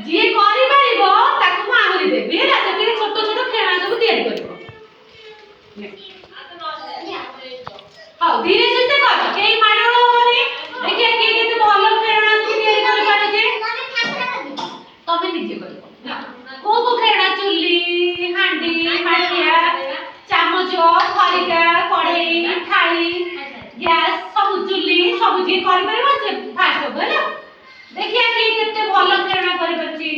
ଯିଏ କରିପାରିବ ତାକୁ ମୁଁ ଆହୁରି ଦେବି ହେଲା ସେଥିରେ ଛୋଟ ଛୋଟ ଖେଳଣା ସବୁ ତିଆରି କରିବ ହଉ ଧୀରେ ସୁସ୍ଥେ କର କେହି ମାଡ଼ଗୋଳ ହବନି ଦେଖିଆ କିଏ କେତେ ଭଲ ଖେଳଣା ସବୁ ତିଆରି କରିପାରୁଛେ ତମେ ନିଜେ କରିବ କୋଉ ଖେଳଣା ଚୁଲି ହାଣ୍ଡି ମାଠିଆ ଚାମଚ ଖରିକା କଢେଇ ଥାଳି ଗ୍ୟାସ ସବୁ ଚୁଲି ସବୁ ଯିଏ କରିପାରିବ ସେ ଫାଷ୍ଟ ହବ ହେଲା ଦେଖିଆ କିଏ କେତେ ଭଲ ଖେଳଣା କରିପାରୁଛି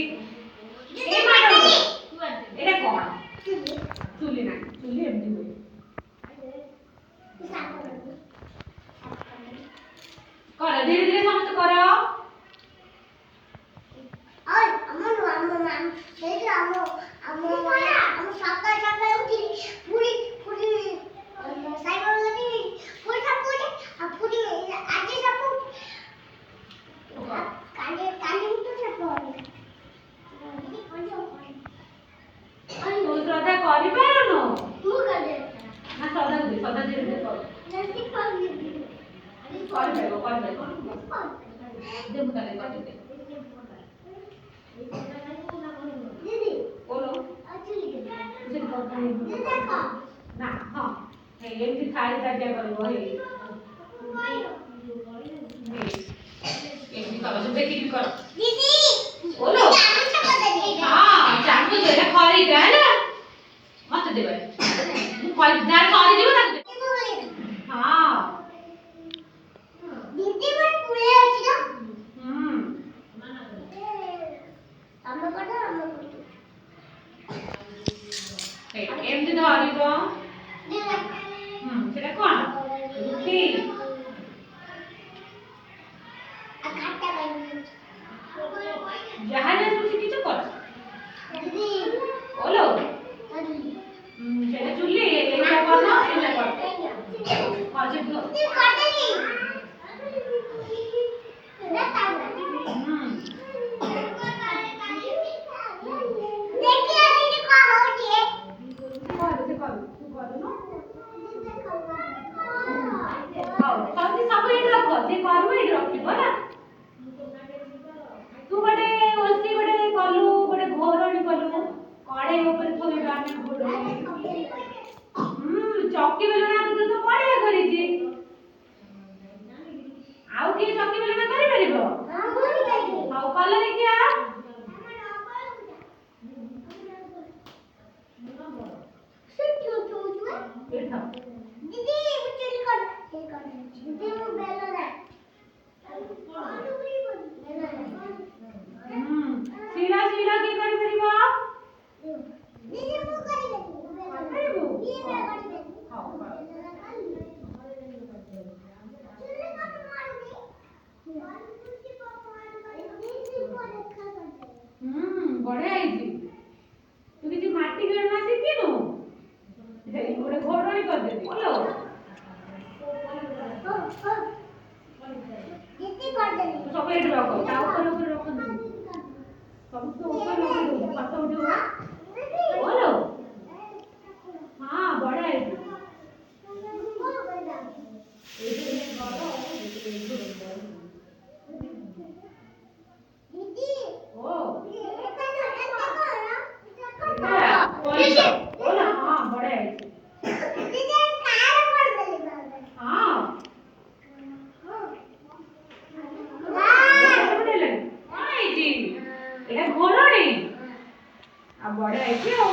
ଏ ମାଡ଼ଗୋଳ ଏଟା କଣ ଚୁଲି ନା ଚୁଲି ଏମିତି ହୁଏ କର ଧୀରେ ଧୀରେ ସମସ୍ତେ କର ତୁ ଶ୍ରଦ୍ଧା କରିପାରୁନୁ ନା ଶ୍ରଦ୍ଧା ଧୀରେ ଧୀରେ କର କରିପାରିବ ଦେ ମୁଁ ତାହେଲେ କରିଦେ बोलो ना हाँ ଏମିତି ଥାଳି ତାଟିଆ କରିବ ଏମିତି କର ଦେଖିକି କର ଦିଦି बोलो हाँ ଚାମଚ ଏଟା ଖରିକା ହେଲା ମତେ ଦେବେ ମୁଁ ଯାହା ସରିଯିବ ତାକୁ हाँ ଦିଦି ମୋର ପୁଳେ ଅଛି ନା ଏମିତି ଧରିବ ସେଟା କଣ ରୁଟି ଯାହା ଯାହା ସବୁ ଶିଖିଛ କର ବୋଲୋ ସେଟା ଚୁଲି ଏଇଟା କର ଏଇଟା କର तू बड़े ओसी बड़े कलु बड़े घोरणी कलु कड़े ऊपर थोइबा में घोरणी चौकी बेलना तो बड़े करी जी आउ की चौकी बेलना करि परिबो हां करि परिबो हाउ कल देखिया दीदी मुझे कर दीदी वो बेलो दे सीला सीला की करि परिबो दीदी मु करि परिबो ये मैं करि हां बड़े आईची तू किसी माटी खेलना शिखिनु गोटे घोड़णी कर देबी बोलो कितनी कर देबी सब एट रखो ता ऊपर रखो सब तो ऊपर रखो पत्ता उठो बोलो हां बड़े आईची दीदी ओ बोला हां बड़े आईची दीदी कार कर देली हां आईची एटा घोड़णी आ बड़े आईची ओ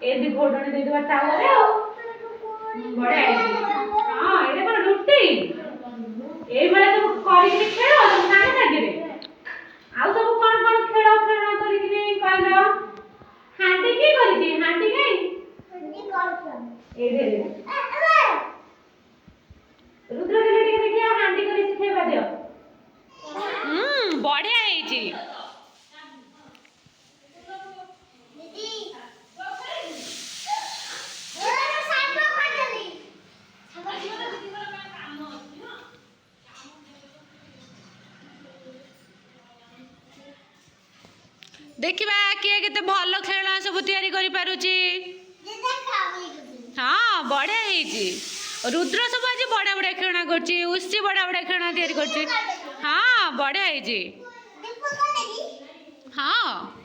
एदी घोड़णी दे देबा तावा रे ओ बड़े आईची हां एटा कोन रुटी एई बेला सब करि खेलो तुम नानी लागे आउ सब कोन कोन खेलो खेलना करि कि कहलो हांडी की करिछि हांडी गई हांडी करछ ए दे रुद्र दे देखिया हांडी करि सिखेबा दियो बढ़िया आईछि दीदी देखिबा किए केते भल खेलना सब तैयारी करि पारुची हाँ बढ़िया ହେଇଛି रुद्र सब आज बड़ा बड़ा खेलना करछि उसी बड़ा बड़ा खेलना तैयारी करछि हाँ बढ़िया ହେଇଛି ହଁ।